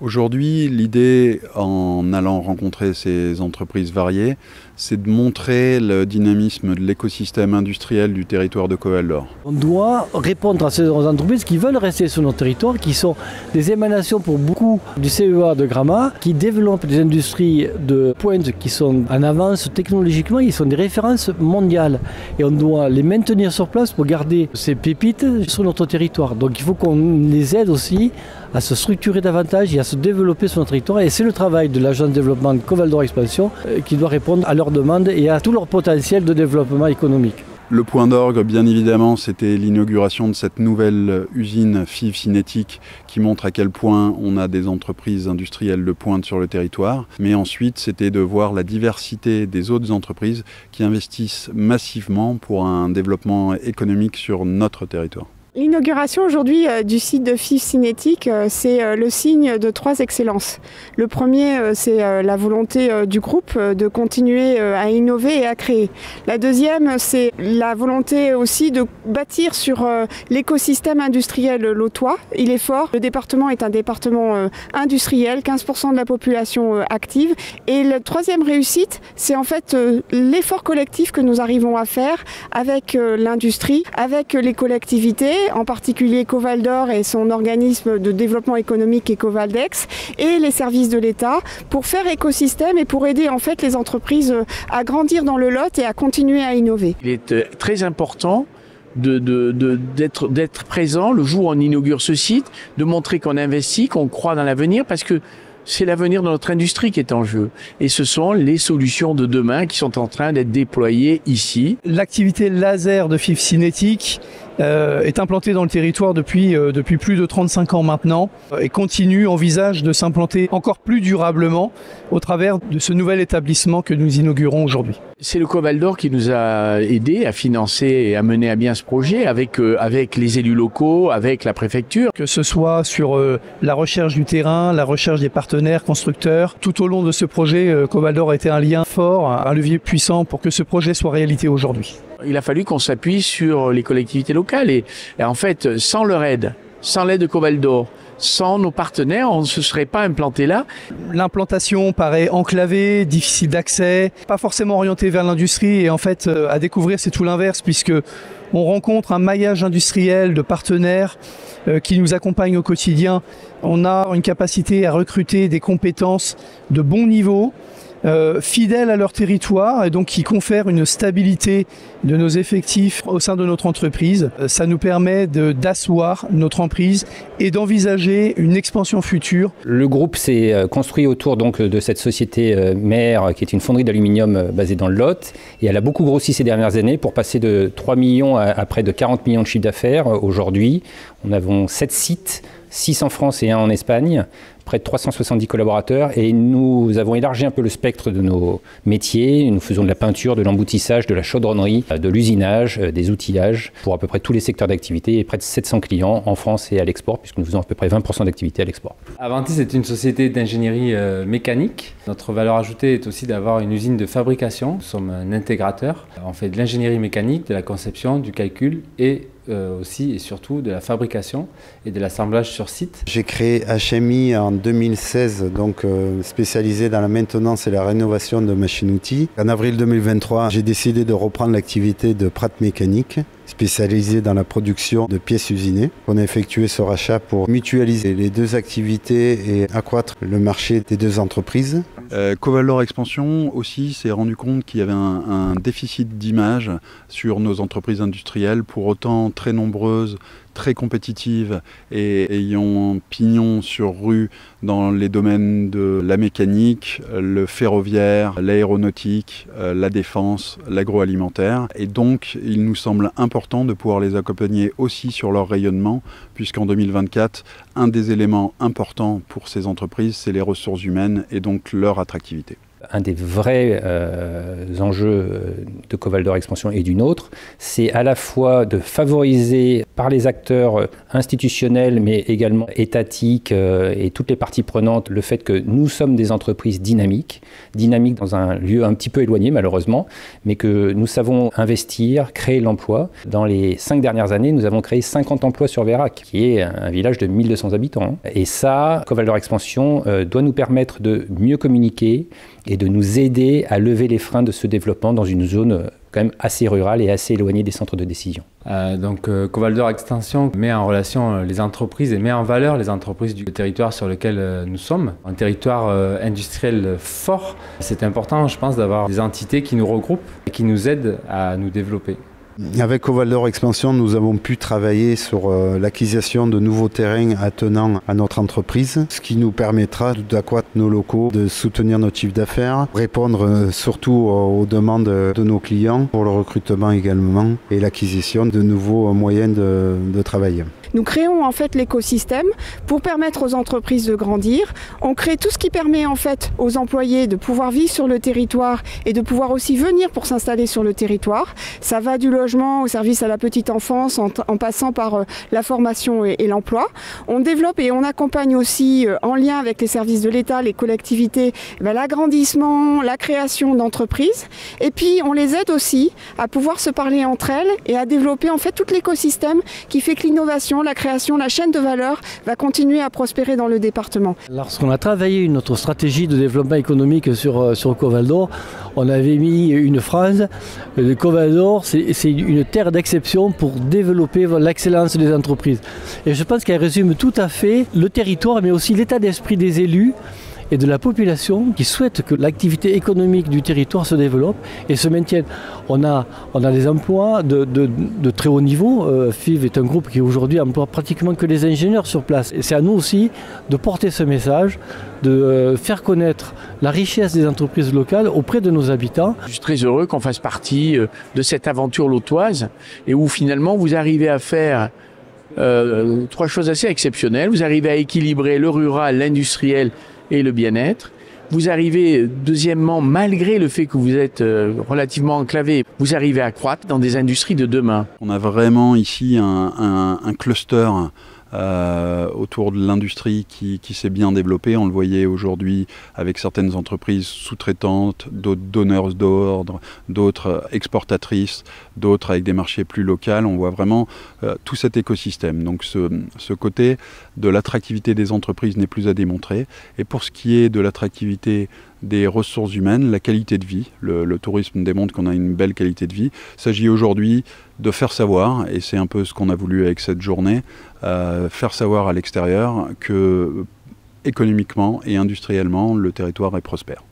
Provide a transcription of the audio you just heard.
Aujourd'hui, l'idée, en allant rencontrer ces entreprises variées, c'est de montrer le dynamisme de l'écosystème industriel du territoire de Coval d'Or. On doit répondre à ces entreprises qui veulent rester sur notre territoire, qui sont des émanations pour beaucoup du CEA de Gramma, qui développent des industries de pointe qui sont en avance technologiquement, ils sont des références mondiales. Et on doit les maintenir sur place pour garder ces pépites sur notre territoire. Donc il faut qu'on les aide aussi à se structurer davantage et à se développer sur notre territoire. Et c'est le travail de l'agence de développement Coval d'Or Expansion qui doit répondre à leurs demandes et à tout leur potentiel de développement économique. Le point d'orgue, bien évidemment, c'était l'inauguration de cette nouvelle usine FIV Cinétique qui montre à quel point on a des entreprises industrielles de pointe sur le territoire. Mais ensuite, c'était de voir la diversité des autres entreprises qui investissent massivement pour un développement économique sur notre territoire. L'inauguration aujourd'hui du site de FIV Cinétique, c'est le signe de 3 excellences. Le premier, c'est la volonté du groupe de continuer à innover et à créer. La deuxième, c'est la volonté aussi de bâtir sur l'écosystème industriel lotois. Il est fort. Le département est un département industriel, 15% de la population active. Et la troisième réussite, c'est en fait l'effort collectif que nous arrivons à faire avec l'industrie, avec les collectivités, en particulier Coval d'Or et son organisme de développement économique Ecovaldex et les services de l'État pour faire écosystème et pour aider en fait les entreprises à grandir dans le Lot et à continuer à innover. Il est très important d'être présent le jour où on inaugure ce site, de montrer qu'on investit, qu'on croit dans l'avenir parce que c'est l'avenir de notre industrie qui est en jeu. Et ce sont les solutions de demain qui sont en train d'être déployées ici. L'activité laser de FIV Cinétique est implantée dans le territoire depuis plus de 35 ans maintenant et envisage de s'implanter encore plus durablement au travers de ce nouvel établissement que nous inaugurons aujourd'hui. C'est le Coval d'Or qui nous a aidés à financer et à mener à bien ce projet avec les élus locaux, avec la préfecture. Que ce soit sur la recherche du terrain, la recherche des partenaires constructeurs. Tout au long de ce projet, Coval d'Or a été un lien fort, un levier puissant pour que ce projet soit réalité aujourd'hui. Il a fallu qu'on s'appuie sur les collectivités locales et en fait, sans leur aide, sans l'aide de Coval d'Or, sans nos partenaires, on ne se serait pas implanté là. L'implantation paraît enclavée, difficile d'accès, pas forcément orientée vers l'industrie et en fait à découvrir c'est tout l'inverse puisque on rencontre un maillage industriel de partenaires qui nous accompagnent au quotidien. On a une capacité à recruter des compétences de bon niveau, fidèles à leur territoire et donc qui confèrent une stabilité de nos effectifs au sein de notre entreprise. Ça nous permet d'asseoir notre emprise et d'envisager une expansion future. Le groupe s'est construit autour donc de cette société mère qui est une fonderie d'aluminium basée dans le Lot et elle a beaucoup grossi ces dernières années pour passer de 3 millions à près de 40 millions de chiffre d'affaires. Aujourd'hui, on a 7 sites, 6 en France et 1 en Espagne, près de 370 collaborateurs et nous avons élargi un peu le spectre de nos métiers. Nous faisons de la peinture, de l'emboutissage, de la chaudronnerie, de l'usinage, des outillages pour à peu près tous les secteurs d'activité et près de 700 clients en France et à l'export puisque nous faisons à peu près 20% d'activité à l'export. Avantis est une société d'ingénierie mécanique. Notre valeur ajoutée est aussi d'avoir une usine de fabrication. Nous sommes un intégrateur. On fait de l'ingénierie mécanique, de la conception, du calcul et aussi et surtout de la fabrication et de l'assemblage sur site. J'ai créé HMI en 2016, donc spécialisé dans la maintenance et la rénovation de machines-outils. En avril 2023, j'ai décidé de reprendre l'activité de Pratt Mécanique, spécialisée dans la production de pièces usinées. On a effectué ce rachat pour mutualiser les deux activités et accroître le marché des deux entreprises. Coval d'Or Expansion aussi s'est rendu compte qu'il y avait un déficit d'image sur nos entreprises industrielles, pour autant très nombreuses, très compétitives et ayant pignon sur rue dans les domaines de la mécanique, le ferroviaire, l'aéronautique, la défense, l'agroalimentaire. Et donc, il nous semble important de pouvoir les accompagner aussi sur leur rayonnement, puisqu'en 2024, un des éléments importants pour ces entreprises, c'est les ressources humaines et donc leur attractivité. Un des vrais enjeux de Coval d'Or Expansion et du nôtre, c'est à la fois de favoriser par les acteurs institutionnels, mais également étatiques et toutes les parties prenantes, le fait que nous sommes des entreprises dynamiques dans un lieu un petit peu éloigné malheureusement, mais que nous savons investir, créer l'emploi. Dans les 5 dernières années, nous avons créé 50 emplois sur Vérac, qui est un village de 1200 habitants. Et ça, Coval d'Or Expansion doit nous permettre de mieux communiquer et de nous aider à lever les freins de ce développement dans une zone quand même assez rurale et assez éloignée des centres de décision. Coval d'Or Extension met en relation les entreprises et met en valeur les entreprises du territoire sur lequel nous sommes. Un territoire industriel fort, c'est important, je pense, d'avoir des entités qui nous regroupent et qui nous aident à nous développer. Avec Coval d'Or Expansion, nous avons pu travailler sur l'acquisition de nouveaux terrains attenants à notre entreprise, ce qui nous permettra d'accroître nos locaux, de soutenir notre chiffre d'affaires, répondre surtout aux demandes de nos clients pour le recrutement également et l'acquisition de nouveaux moyens de travail. Nous créons en fait l'écosystème pour permettre aux entreprises de grandir. On crée tout ce qui permet en fait aux employés de pouvoir vivre sur le territoire et de pouvoir aussi venir pour s'installer sur le territoire. Ça va du logement au service à la petite enfance en passant par la formation et l'emploi. On développe et on accompagne aussi en lien avec les services de l'État, les collectivités, l'agrandissement, la création d'entreprises. Et puis on les aide aussi à pouvoir se parler entre elles et à développer en fait tout l'écosystème qui fait que l'innovation, la création, la chaîne de valeur va continuer à prospérer dans le département. Lorsqu'on a travaillé notre stratégie de développement économique sur Coval d'Or, on avait mis une phrase, Coval d'Or c'est une terre d'exception pour développer l'excellence des entreprises. Et je pense qu'elle résume tout à fait le territoire mais aussi l'état d'esprit des élus et de la population qui souhaite que l'activité économique du territoire se développe et se maintienne. On a des emplois de très haut niveau. FIV est un groupe qui aujourd'hui emploie pratiquement que les ingénieurs sur place. Et c'est à nous aussi de porter ce message, de faire connaître la richesse des entreprises locales auprès de nos habitants. Je suis très heureux qu'on fasse partie de cette aventure lotoise et où finalement vous arrivez à faire 3 choses assez exceptionnelles. Vous arrivez à équilibrer le rural, l'industriel et le bien-être. Vous arrivez, deuxièmement, malgré le fait que vous êtes relativement enclavé, vous arrivez à croître dans des industries de demain. On a vraiment ici un cluster autour de l'industrie qui s'est bien développée. On le voyait aujourd'hui avec certaines entreprises sous-traitantes, d'autres donneurs d'ordre, d'autres exportatrices, d'autres avec des marchés plus locaux. On voit vraiment tout cet écosystème. Donc ce côté de l'attractivité des entreprises n'est plus à démontrer. Et pour ce qui est de l'attractivité des ressources humaines, la qualité de vie. Le tourisme démontre qu'on a une belle qualité de vie. Il s'agit aujourd'hui de faire savoir, et c'est un peu ce qu'on a voulu avec cette journée, faire savoir à l'extérieur que économiquement et industriellement, le territoire est prospère.